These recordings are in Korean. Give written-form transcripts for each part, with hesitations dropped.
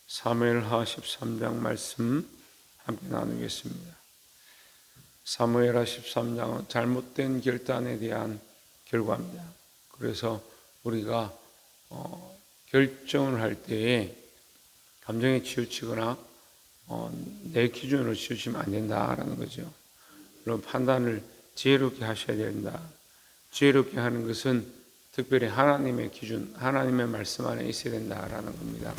사무엘하 13장 말씀 함께 나누겠습니다. 사무엘하 13장은 잘못된 결단에 대한 결과입니다. 그래서 우리가 결정을 할 때에 감정에 치우치거나 내 기준으로 치우치면 안 된다라는 거죠. 그런 판단을 지혜롭게 하셔야 된다. 지혜롭게 하는 것은 특별히 하나님의 기준, 하나님의 말씀 안에 있어야 된다라는 겁니다.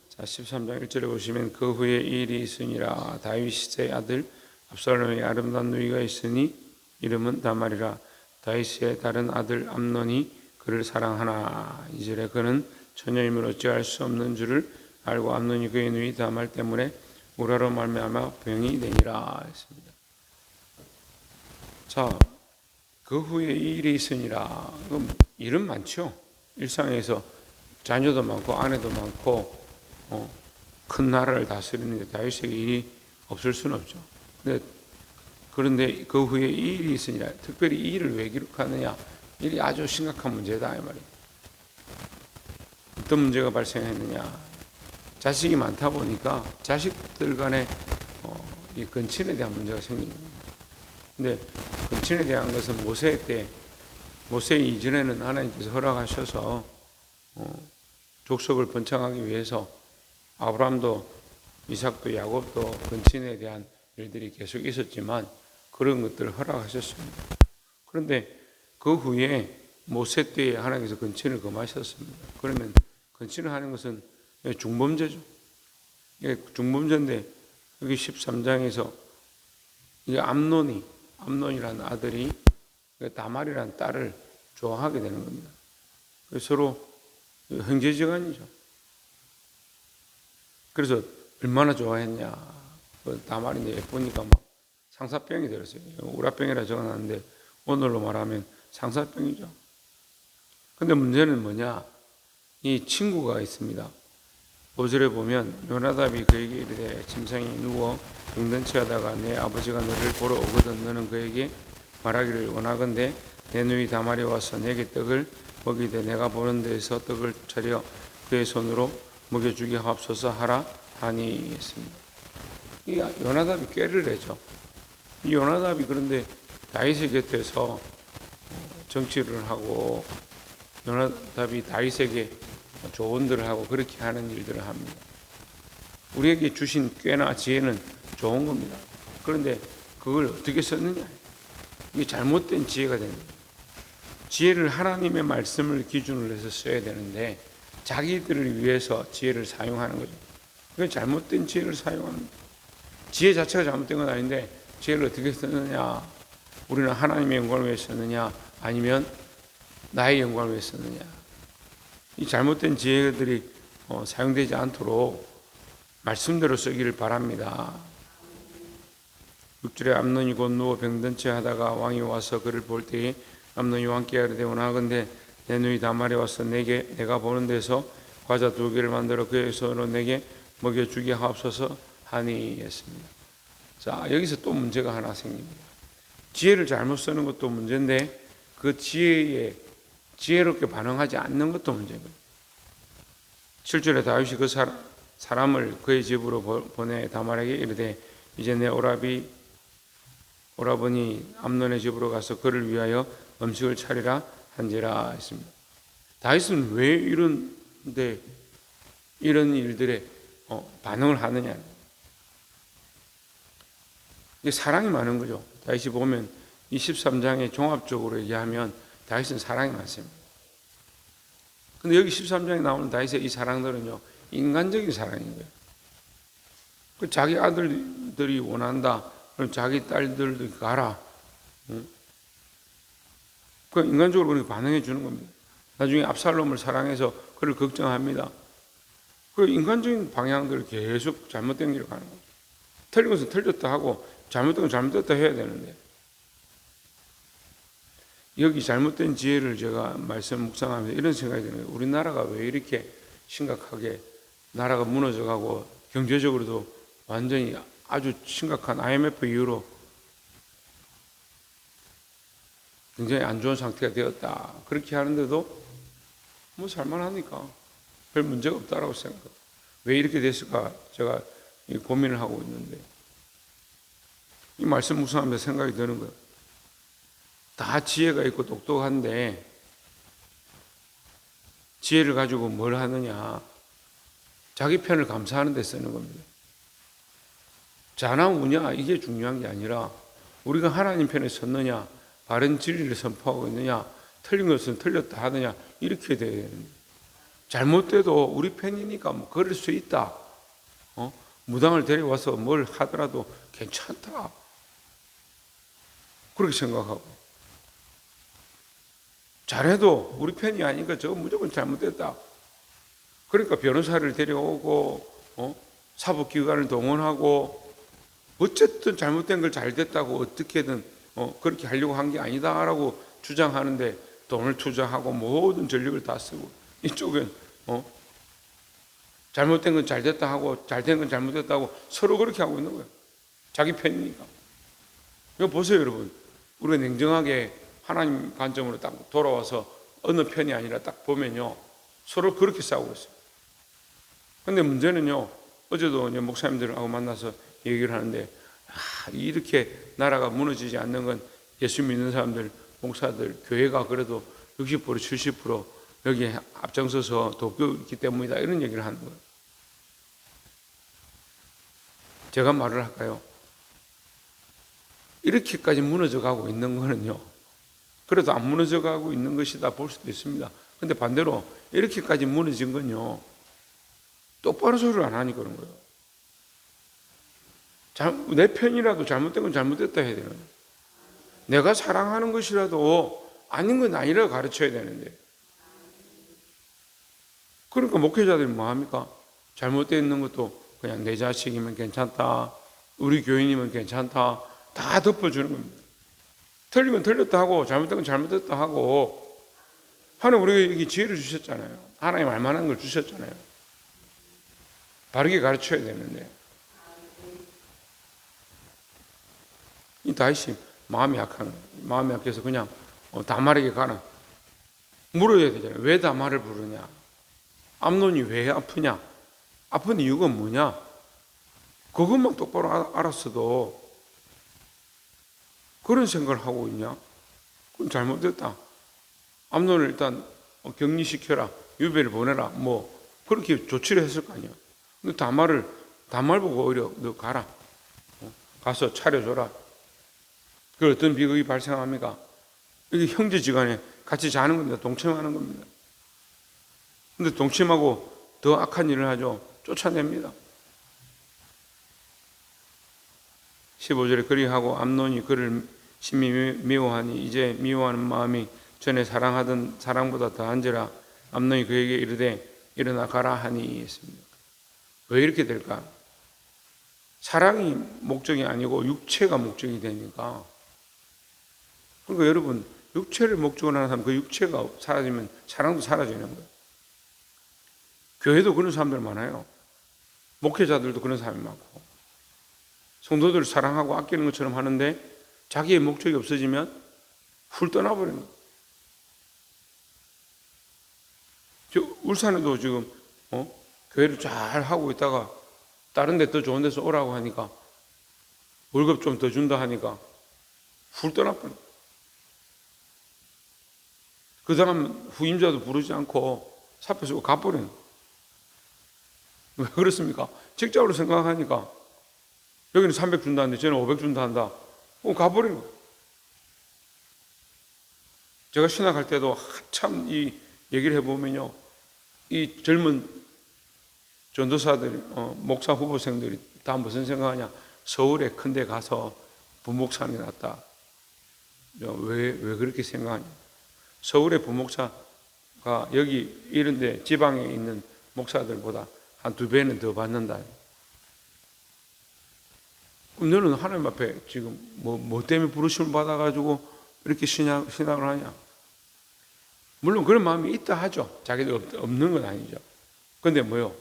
자, 13장 1절에 보시면 그 후에 이 일이 있으니라. 다윗의 아들 압살롬의 아름다운 누이가 있으니 이름은 다말이라. 다윗의 다른 아들 암논이 그를 사랑하나. 2절에 그는 처녀임을 어찌할 수 없는 줄을 알고 암논이 그의 누이 다말 때문에 우라로 말미암아 병이 되니라 했습니다. 자, 그 후에 이 일이 있으니라. 일은 많죠. 일상에서 자녀도 많고 아내도 많고 큰 나라를 다스리는데 다윗에게 일이 없을 수는 없죠. 그런데 그 후에 이 일이 있으니라. 특별히 이 일을 왜 기록하느냐? 일이 아주 심각한 문제다 이 말이에요. 어떤 문제가 발생했느냐? 자식이 많다 보니까 자식들 간에 이 근친에 대한 문제가 생긴 겁니다. 근데 근친에 대한 것은 모세 이전에는 하나님께서 허락하셔서 족속을 번창하기 위해서 아브라함도 이삭도 야곱도 근친에 대한 일들이 계속 있었지만 그런 것들을 허락하셨습니다. 그런데 그 후에 모세 때에 하나님께서 근친을 금하셨습니다. 그러면 근친을 하는 것은 중범죄죠. 중범죄인데 여기 13장에서 이게 암논이라는 아들이 다말이라는 딸을 좋아하게 되는 겁니다. 서로 형제지간이죠. 그래서 얼마나 좋아했냐. 다말이 예쁘니까 막 상사병이 들었어요. 우라병이라 적어놨는데 오늘로 말하면 상사병이죠. 근데 문제는 뭐냐? 이 친구가 있습니다. 5절에 보면 요나답이 그에게 이르되 침상에 누워 병든 체하다가 내 아버지가 너를 보러 오거든 너는 그에게 말하기를 원하건대 내 누이 다말이 와서 내게 떡을 먹이되 내가 보는 데에서 떡을 차려 그의 손으로 먹여주게 하옵소서 하라 하니 했습니다. 이 요나답이 꾀를 내죠. 이 요나답이 그런데 다윗의 곁에서 정치를 하고 요나답이 다윗에게 조언들을 하고 그렇게 하는 일들을 합니다. 우리에게 주신 꾀나 지혜는 좋은 겁니다. 그런데 그걸 어떻게 썼느냐? 이게 잘못된 지혜가 됩니다. 지혜를 하나님의 말씀을 기준으로 해서 써야 되는데 자기들을 위해서 지혜를 사용하는 거죠. 그건 잘못된 지혜를 사용하는 거죠. 지혜 자체가 잘못된 건 아닌데 지혜를 어떻게 썼느냐? 우리는 하나님의 영광을 위해 썼느냐? 아니면 나의 영광을 위해 썼느냐? 이 잘못된 지혜들이 사용되지 않도록 말씀대로 쓰기를 바랍니다. 6절에 암논이 곧 누워 병든 채 하다가 왕이 와서 그를 볼 때에 암논이 왕께 이르되 원하건대 내 누이 다말이 와서 내가 보는 데서 과자 2개를 만들어 그의 손으로 내게 먹여주게 하옵소서 하니 했습니다. 자, 여기서 또 문제가 하나 생깁니다. 지혜를 잘못 쓰는 것도 문제인데 그 지혜에 지혜롭게 반응하지 않는 것도 문제입니다. 7절에 다윗이 그 사람을 그의 집으로 보내 다말에게 이르되 이제 내 오라버니 암논의 집으로 가서 그를 위하여 음식을 차리라 한지라 했습니다. 다윗은 왜 이런 일들에 반응을 하느냐? 이게 사랑이 많은 거죠. 다윗이 보면 이 13장에 종합적으로 얘기하면 다윗은 사랑이 많습니다. 근데 여기 13장에 나오는 다윗의 이 사랑들은요, 인간적인 사랑인 거예요. 자기 아들들이 원한다. 그럼 자기 딸들도 가라. 그 인간적으로 반응해 주는 겁니다. 나중에 압살롬을 사랑해서 그를 걱정합니다. 그 인간적인 방향들을 계속 잘못된 길을 가는 거죠. 틀린 것은 틀렸다 하고 잘못된 건 잘못됐다 해야 되는데 여기 잘못된 지혜를 제가 말씀 묵상하면서 이런 생각이 드는 거예요. 우리나라가 왜 이렇게 심각하게 나라가 무너져가고 경제적으로도 완전히 아주 심각한 IMF 이후로 굉장히 안 좋은 상태가 되었다. 그렇게 하는데도 뭐 살만하니까 별 문제가 없다라고 생각해요. 왜 이렇게 됐을까 제가 고민을 하고 있는데, 이 말씀 묵상하면서 생각이 드는 거예요. 다 지혜가 있고 똑똑한데 지혜를 가지고 뭘 하느냐, 자기 편을 감사하는 데 쓰는 겁니다. 자나 우냐 이게 중요한 게 아니라 우리가 하나님 편에 섰느냐, 바른 진리를 선포하고 있느냐, 틀린 것은 틀렸다 하느냐, 이렇게 돼야 되는데, 잘못돼도 우리 편이니까 뭐 그럴 수 있다, 무당을 데려와서 뭘 하더라도 괜찮다, 그렇게 생각하고, 잘해도 우리 편이 아니니까 저거 무조건 잘못됐다, 그러니까 변호사를 데려오고 사법기관을 동원하고 어쨌든 잘못된 걸 잘 됐다고 어떻게든 그렇게 하려고 한 게 아니다라고 주장하는데 돈을 투자하고 모든 전력을 다 쓰고, 이쪽은 잘못된 건 잘 됐다 하고 잘된 건 잘못됐다고 서로 그렇게 하고 있는 거예요. 자기 편이니까. 이거 보세요, 여러분. 우리가 냉정하게 하나님 관점으로 딱 돌아와서 어느 편이 아니라 딱 보면요, 서로 그렇게 싸우고 있어요. 근데 문제는요, 어제도 목사님들하고 만나서 얘기를 하는데, 이렇게 나라가 무너지지 않는 건 예수 믿는 사람들, 목사들, 교회가 그래도 60%, 70% 여기에 앞장서서 돕기 때문이다, 이런 얘기를 하는 거예요. 제가 말을 할까요? 이렇게까지 무너져 가고 있는 거는요, 그래도 안 무너져 가고 있는 것이다 볼 수도 있습니다. 근데 반대로 이렇게까지 무너진 건요, 똑바로 소리를 안 하니까 그런 거예요. 내 편이라도 잘못된 건 잘못됐다 해야 되는 거예요. 내가 사랑하는 것이라도 아닌 건 아니라고 가르쳐야 되는데, 그러니까 목회자들이 뭐 합니까? 잘못되어 있는 것도 그냥 내 자식이면 괜찮다, 우리 교인이면 괜찮다, 다 덮어주는 겁니다. 틀린 건 틀렸다 하고 잘못된 건 잘못됐다 하고, 하나님 우리에게 지혜를 주셨잖아요. 하나님 알만한 걸 주셨잖아요. 바르게 가르쳐야 되는데, 이 다윗이 마음이 약해서 그냥 다말에게 가라 물어야 되잖아요. 왜 다말을 부르냐, 암논이 왜 아프냐, 아픈 이유가 뭐냐, 그것만 똑바로 알았어도 그런 생각을 하고 있냐, 그건 잘못됐다. 암논을 일단 격리시켜라, 유배를 보내라, 뭐 그렇게 조치를 했을 거 아니야. 근데 다말 보고 오히려 너 가라, 가서 차려줘라. 그 어떤 비극이 발생합니까? 이게 형제지간에 같이 자는 겁니다. 동침하는 겁니다. 근데 동침하고 더 악한 일을 하죠. 쫓아냅니다. 15절에 그리하고 암논이 그를 심히 미워하니 이제 미워하는 마음이 전에 사랑하던 사랑보다 더한지라 암논이 그에게 이르되 일어나 가라 하니 했습니다. 왜 이렇게 될까? 사랑이 목적이 아니고 육체가 목적이 되니까. 그러니까 여러분, 육체를 목적으로 하는 사람, 그 육체가 사라지면 사랑도 사라지는 거예요. 교회도 그런 사람들 많아요. 목회자들도 그런 사람이 많고, 성도들을 사랑하고 아끼는 것처럼 하는데 자기의 목적이 없어지면 훌 떠나버리는 거예요. 울산에도 지금 교회를 잘 하고 있다가 다른 데 더 좋은 데서 오라고 하니까, 월급 좀 더 준다 하니까 훌 떠나버려요. 그 사람 후임자도 부르지 않고 사표 쓰고 가버리는 거예요. 왜 그렇습니까? 직장으로 생각하니까 여기는 300 준다는데 쟤는 500 준다 한다. 가버리는 거예요. 제가 신학할 때도 한참 이 얘기를 해보면요, 이 젊은 전도사들, 목사 후보생들이 다 무슨 생각하냐, 서울에 큰 데 가서 부목사는 낫다. 왜 그렇게 생각하냐? 서울의 부목사가 여기 이런 데 지방에 있는 목사들보다 한 2배는 더 받는다. 그럼 너는 하나님 앞에 지금 뭐 때문에 부르심을 받아가지고 이렇게 신앙을 하냐? 물론 그런 마음이 있다 하죠. 자기도 없는 건 아니죠. 근데 뭐요?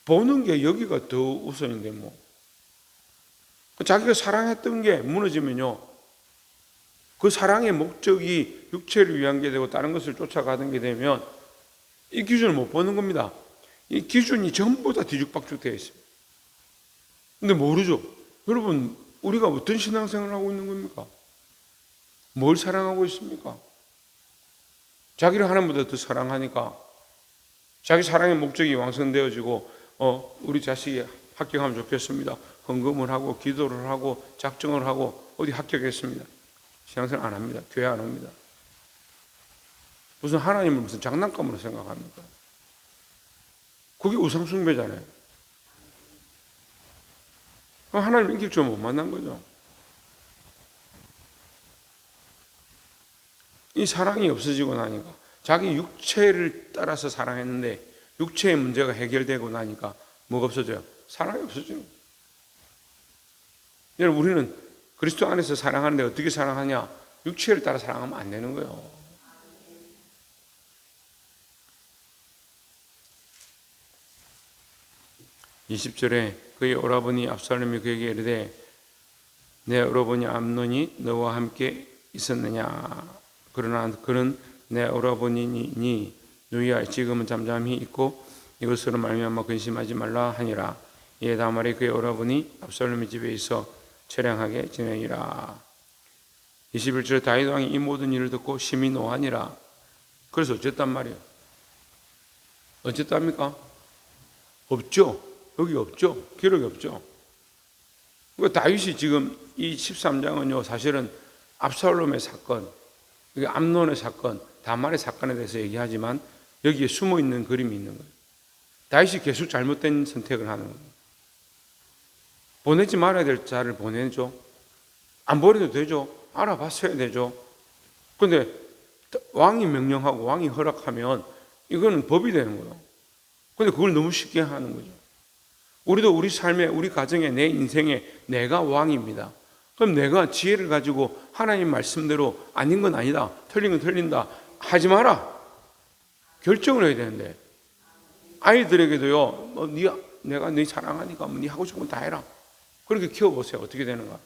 보는 게 여기가 더 우선인데 뭐. 자기가 사랑했던 게 무너지면요, 그 사랑의 목적이 육체를 위한 게 되고 다른 것을 쫓아가는 게 되면 이 기준을 못 보는 겁니다. 이 기준이 전부 다 뒤죽박죽 되어 있습니다. 근데 모르죠. 여러분, 우리가 어떤 신앙생활을 하고 있는 겁니까? 뭘 사랑하고 있습니까? 자기를 하나님보다 더 사랑하니까 자기 사랑의 목적이 왕성되어지고 우리 자식이 합격하면 좋겠습니다. 헌금을 하고 기도를 하고 작정을 하고 어디 합격했습니다. 신앙생활 안 합니다. 교회 안 옵니다. 무슨 하나님을 무슨 장난감으로 생각합니까? 그게 우상숭배잖아요. 하나님 인격 좀 못 만난 거죠. 이 사랑이 없어지고 나니까 자기 육체를 따라서 사랑했는데 육체의 문제가 해결되고 나니까 뭐가 없어져요? 사랑이 없어져요. 여러분, 우리는 그리스도 안에서 사랑하는데 어떻게 사랑하냐? 육체를 따라 사랑하면 안 되는 거예요. (20절에) 그의 오라버니 압살롬이 그에게 이르되 내 오라버니 암논이 너와 함께 있었느냐? 그러나 그는 내 오라버니니 누이야 지금은 잠잠히 있고 이것으로 말미암아 근심하지 말라 하니라. 이에 다말이 그의 오라버니 압살롬의 집에 있어 처량하게 지내니라. 21절에 다윗 왕이 이 모든 일을 듣고 심히 노하니라. 그래서 어쨌단 말이에요? 어쨌답니까? 없죠. 여기 없죠. 기록이 없죠. 그러니까 다윗이 지금 이 13장은요 사실은 압살롬의 사건, 암논의 사건, 다말의 사건에 대해서 얘기하지만 여기에 숨어있는 그림이 있는 거예요. 다윗이 계속 잘못된 선택을 하는 거예요. 보내지 말아야 될 자를 보내죠. 안 보내도 되죠. 알아봤어야 되죠. 그런데 왕이 명령하고 왕이 허락하면 이거는 법이 되는 거예요. 그런데 그걸 너무 쉽게 하는 거죠. 우리도 우리 삶에, 우리 가정에, 내 인생에 내가 왕입니다. 그럼 내가 지혜를 가지고 하나님 말씀대로 아닌 건 아니다, 틀린 건 틀린다 하지 마라 결정을 해야 되는데, 아이들에게도요 내가 네 사랑하니까 네 하고 싶은 건 다 해라 그렇게 키워보세요. 어떻게 되는가?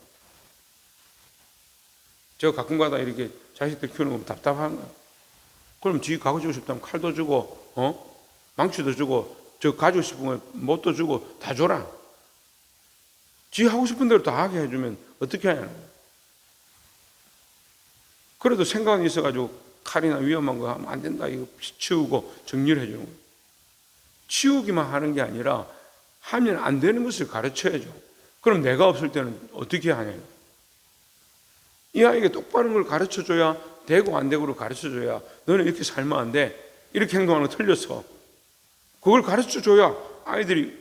제가 가끔가다 이렇게 자식들 키우는 거 답답한 거예요. 그럼 지 가고 싶다면 칼도 주고 망치도 주고 저 가지고 싶은 거 못도 주고 다 줘라. 지 하고 싶은 대로 다 하게 해주면 어떻게 하냐는 거예요. 그래도 생각이 있어가지고 칼이나 위험한 거 하면 안 된다 이거 치우고 정리를 해주는 거예요. 치우기만 하는 게 아니라 하면 안 되는 것을 가르쳐야죠. 그럼 내가 없을 때는 어떻게 하냐는 거예요. 이 아이에게 똑바른 걸 가르쳐줘야 되고 안 되고를 가르쳐줘야 너는 이렇게 살면 안 돼 이렇게 행동하는 거 틀렸어 그걸 가르쳐줘야 아이들이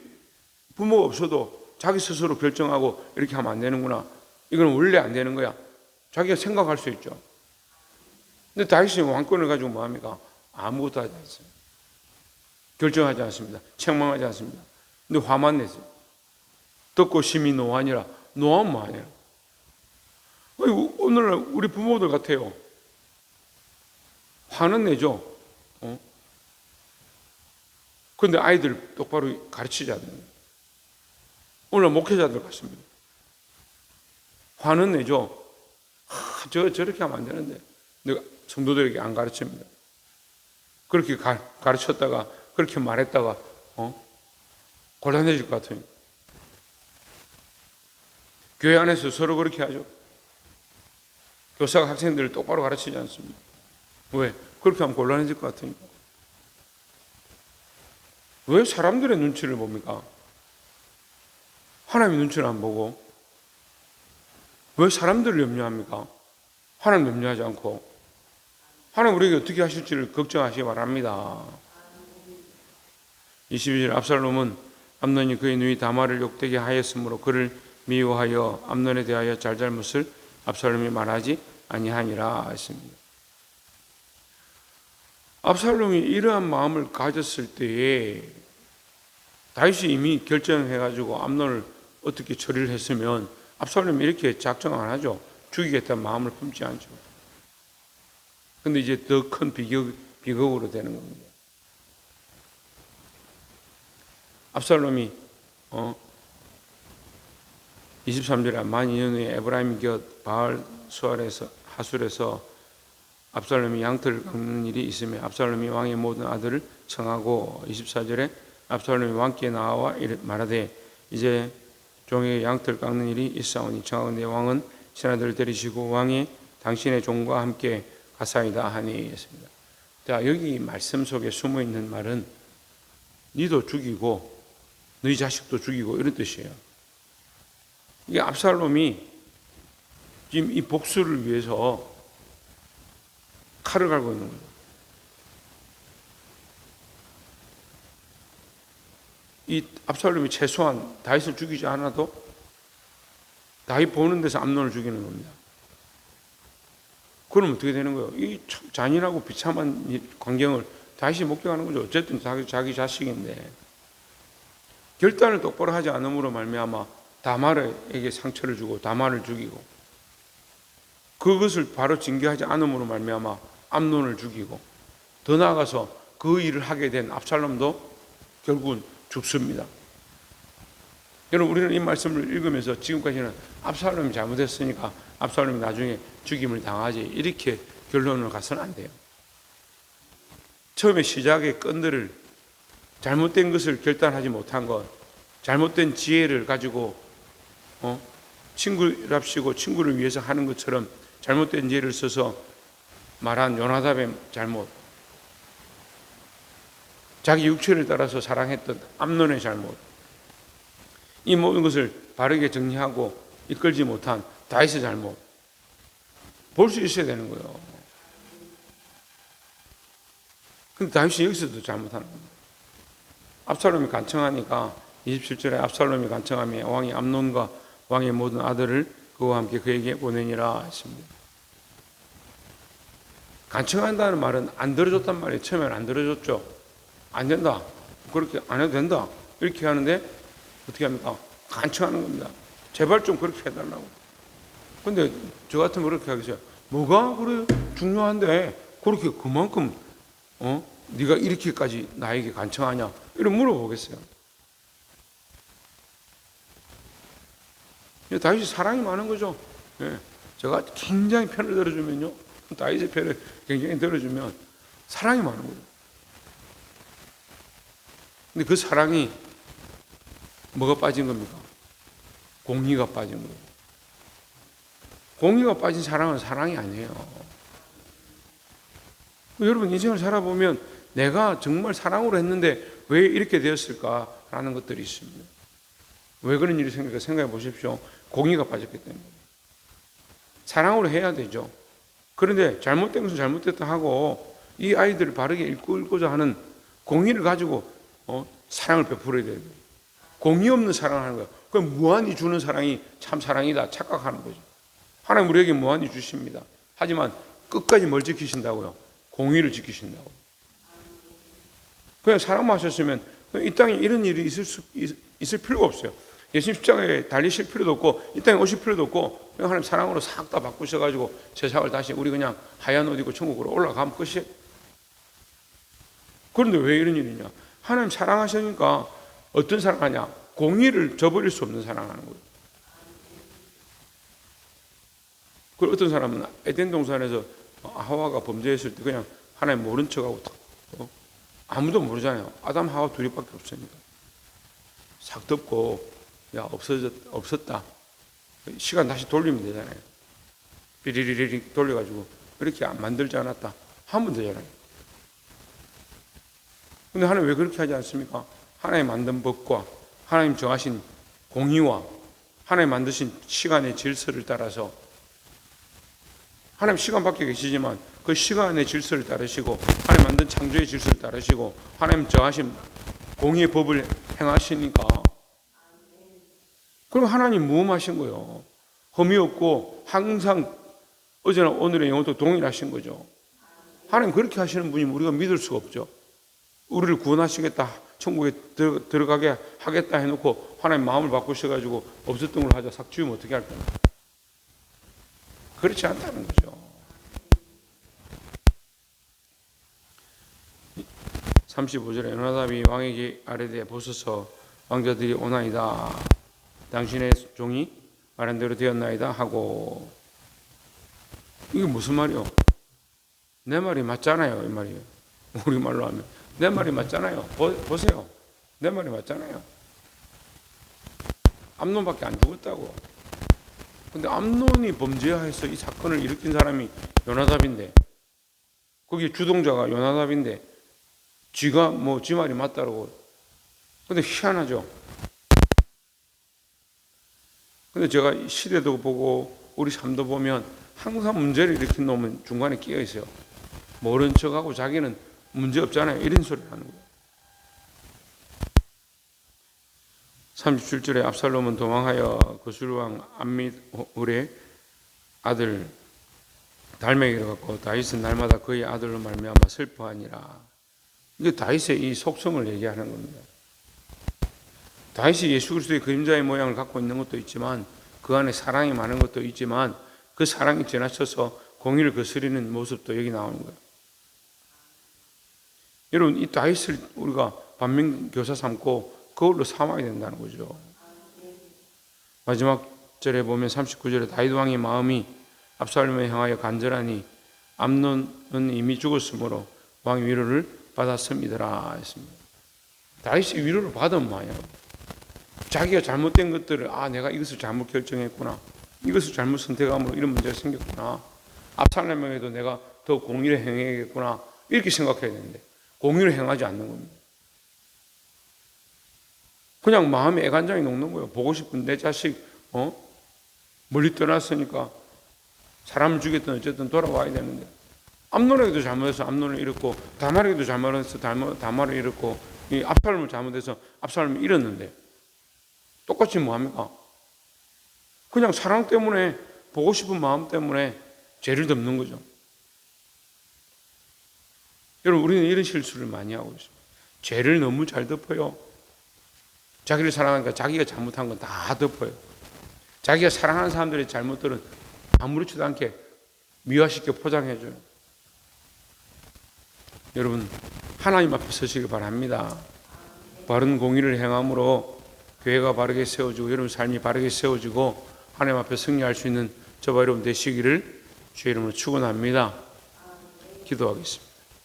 부모가 없어도 자기 스스로 결정하고 이렇게 하면 안 되는구나. 이건 원래 안 되는 거야. 자기가 생각할 수 있죠. 근데 다윗이 왕권을 가지고 뭐합니까? 아무것도 하지 않습니다. 결정하지 않습니다. 책망하지 않습니다. 근데 화만 내세요. 듣고 심히 노하니라. 노하면 뭐하냐? 오늘날 우리 부모들 같아요. 화는 내죠. 그런데 아이들 똑바로 가르치지 않는 거예요. 오늘 목회자들 같습니다. 화는 내죠. 저렇게 하면 안 되는데 내가 성도들에게 안 가르칩니다. 그렇게 가르쳤다가 그렇게 말했다가 곤란해질 것 같아요. 교회 안에서 서로 그렇게 하죠. 교사가 학생들을 똑바로 가르치지 않습니다. 왜? 그렇게 하면 곤란해질 것 같으니까. 왜 사람들의 눈치를 봅니까? 하나님의 눈치를 안 보고. 왜 사람들을 염려합니까? 하나님 염려하지 않고. 하나님 우리에게 어떻게 하실지를 걱정하시기 바랍니다. 22절 압살롬은 암논이 그의 누이 다말을 욕되게 하였으므로 그를 미워하여 암논에 대하여 잘잘못을 압살롬이 말하지 아니하니라 했습니다. 압살롬이 이러한 마음을 가졌을 때에 다윗이 이미 결정해가지고 암논을 어떻게 처리를 했으면 압살롬이 이렇게 작정 안 하죠. 죽이겠다는 마음을 품지 않죠. 근데 이제 더 큰 비극으로 되는 겁니다. 압살롬이 23절에 만 2년 후에 에브라임 곁 바알 하술에서 압살롬이 양털을 깎는 일이 있으며 압살롬이 왕의 모든 아들을 청하고 24절에 압살롬이 왕께 나와 말하되 이제 종의 양털 깎는 일이 있사오니 청하건대 왕은 신하들을 데리시고 왕이 당신의 종과 함께 가사이다 하니 했습니다. 자, 여기 말씀 속에 숨어 있는 말은 니도 죽이고 너희 자식도 죽이고 이런 뜻이에요. 이게 압살롬이 지금 이 복수를 위해서 칼을 갈고 있는 거예요. 이 압살롬이 최소한 다윗을 죽이지 않아도 다윗 보는 데서 암논을 죽이는 겁니다. 그럼 어떻게 되는 거예요? 이 잔인하고 비참한 광경을 다윗이 목격하는 거죠. 어쨌든 자기 자식인데 결단을 똑바로 하지 않음으로 말미암아 다말에게 상처를 주고 다말을 죽이고 그것을 바로 징계하지 않음으로 말미암아 암논을 죽이고 더 나아가서 그 일을 하게 된 압살롬도 결국은 죽습니다. 여러분 우리는 이 말씀을 읽으면서 지금까지는 압살롬이 잘못했으니까 압살롬이 나중에 죽임을 당하지 이렇게 결론을 가서는 안 돼요. 처음에 시작의 건들을 잘못된 것을 결단하지 못한 것, 잘못된 지혜를 가지고 친구랍시고 친구를 위해서 하는 것처럼 잘못된 지혜를 써서 말한 요나답의 잘못, 자기 육체를 따라서 사랑했던 암논의 잘못, 이 모든 것을 바르게 정리하고 이끌지 못한 다윗의 잘못 볼 수 있어야 되는 거예요. 근데 다윗이 여기서도 잘못하는 겁니다. 압살롬이 간청하니까 27절에 압살롬이 간청하며 왕이 암논과 왕의 모든 아들을 그와 함께 그에게 보내니라 했습니다. 간청한다는 말은 안 들어줬단 말이에요. 처음에는 안 들어줬죠. 안 된다. 그렇게 안 해도 된다. 이렇게 하는데 어떻게 합니까? 간청하는 겁니다. 제발 좀 그렇게 해달라고. 근데 저 같으면 그렇게 하겠어요. 뭐가 그래 중요한데 그렇게 그만큼 네가 이렇게까지 나에게 간청하냐? 이런 물어보겠어요. 다윗이 사랑이 많은 거죠. 예. 제가 굉장히 편을 들어주면요. 다윗의 편을 굉장히 들어주면 사랑이 많은 거죠. 근데 그 사랑이 뭐가 빠진 겁니까? 공의가 빠진 거예요. 공의가 빠진 사랑은 사랑이 아니에요. 여러분 인생을 살아보면 내가 정말 사랑으로 했는데 왜 이렇게 되었을까라는 것들이 있습니다. 왜 그런 일이 생길까 생각해 보십시오. 공의가 빠졌기 때문에. 사랑으로 해야 되죠. 그런데 잘못된 것은 잘못됐다 하고 이 아이들을 바르게 이끌고자 하는 공의를 가지고 사랑을 베풀어야 돼요. 공의 없는 사랑을 하는 거예요. 그럼 무한히 주는 사랑이 참 사랑이다 착각하는 거죠. 하나님 우리에게 무한히 주십니다. 하지만 끝까지 뭘 지키신다고요? 공의를 지키신다고. 그냥 사랑만 하셨으면 이 땅에 이런 일이 있을 필요가 없어요. 예수님 십자가에 달리실 필요도 없고 이 땅에 오실 필요도 없고 그냥 하나님 사랑으로 싹 다 바꾸셔가지고 세상을 다시 우리 그냥 하얀 옷 입고 천국으로 올라가면 끝이에요. 그런데 왜 이런 일이냐? 하나님 사랑하시니까 어떤 사랑하냐? 공의를 저버릴 수 없는 사랑하는 거예요. 그리고 어떤 사람은 에덴 동산에서 하와가 범죄했을 때 그냥 하나님 모른 척하고 아무도 모르잖아요. 아담 하와 둘이밖에 없으니까 싹 덮고 야 없었다. 시간 다시 돌리면 되잖아요. 삐리리리 돌려가지고 이렇게 안 만들지 않았다 하면 되잖아요. 근데 하나님 왜 그렇게 하지 않습니까? 하나님 만든 법과 하나님 정하신 공의와 하나님 만드신 시간의 질서를 따라서 하나님 시간 밖에 계시지만 그 시간의 질서를 따르시고 하나님 만든 창조의 질서를 따르시고 하나님 정하신 공의의 법을 행하시니까 그럼 하나님 무엄하신 거예요. 흠이 없고 항상 어제나 오늘의 영혼도 동일하신 거죠. 하나님 그렇게 하시는 분이면 우리가 믿을 수가 없죠. 우리를 구원하시겠다, 천국에 들어가게 하겠다 해놓고 하나님 마음을 바꾸셔가지고 없었던 걸 하자 싹 지우면 어떻게 할 거냐. 그렇지 않다는 거죠. 35절에 요나답이 왕에게 아뢰되 보소서 왕자들이 오나이다. 당신의 종이 말한 대로 되었나이다 하고. 이게 무슨 말이요? 내 말이 맞잖아요 이 말이에요. 우리말로 하면 내 말이 맞잖아요. 보세요. 내 말이 맞잖아요. 암논밖에 안 죽었다고. 근데 암논이 범죄하여서 이 사건을 일으킨 사람이 요나답인데, 거기 주동자가 요나답인데, 쥐가 뭐 지 말이 맞다라고. 근데 희한하죠. 근데 제가 시대도 보고 우리 삶도 보면 항상 문제를 일으킨 놈은 중간에 끼어 있어요. 모른 척하고 자기는 문제 없잖아요. 이런 소리를 하는 거예요. 37절에 압살롬은 도망하여 거술왕 암미홀의 아들 달메기를 갖고 다윗은 날마다 그의 아들로 말미암아 슬퍼하니라. 이게 다윗의 이 속성을 얘기하는 겁니다. 다윗이 예수 그리스도의 그림자의 모양을 갖고 있는 것도 있지만 그 안에 사랑이 많은 것도 있지만 그 사랑이 지나쳐서 공의를 거스리는 모습도 여기 나오는 거예요. 여러분, 이 다윗을 우리가 반면교사 삼고 그걸로 삼아야 된다는 거죠. 마지막 절에 보면 39절에 다윗 왕의 마음이 압살롬에 향하여 간절하니 암논은 이미 죽었으므로 왕의 위로를 받았음이더라 했습니다. 다윗이 위로를 받은 뭐예요? 자기가 잘못된 것들을 내가 이것을 잘못 결정했구나, 이것을 잘못 선택함으로 이런 문제가 생겼구나, 압살롬에게도 내가 더 공의를 행해야겠구나, 이렇게 생각해야 되는데 공의를 행하지 않는 겁니다. 그냥 마음에 애간장이 녹는 거예요. 보고 싶은 내 자식 멀리 떠났으니까 사람을 죽였든 어쨌든 돌아와야 되는데, 암논에게도 잘못해서 암논을 잃었고 다말에게도 잘못해서 다말을 잃었고 이 압살롬을 잘못해서 압살롬을 잃었는데 똑같이 뭐합니까? 그냥 사랑 때문에, 보고 싶은 마음 때문에 죄를 덮는 거죠. 여러분, 우리는 이런 실수를 많이 하고 있습니다. 죄를 너무 잘 덮어요. 자기를 사랑하니까 자기가 잘못한 건 다 덮어요. 자기가 사랑하는 사람들의 잘못들은 아무렇지도 않게 미화시켜 포장해줘요. 여러분, 하나님 앞에 서시길 바랍니다. 바른 공의를 행함으로 교회가 바르게 세워지고 여러분 삶이 바르게 세워지고 하나님 앞에 승리할 수 있는 저와 여러분 되시기를 주의 이름으로 축원합니다. 기도하겠습니다.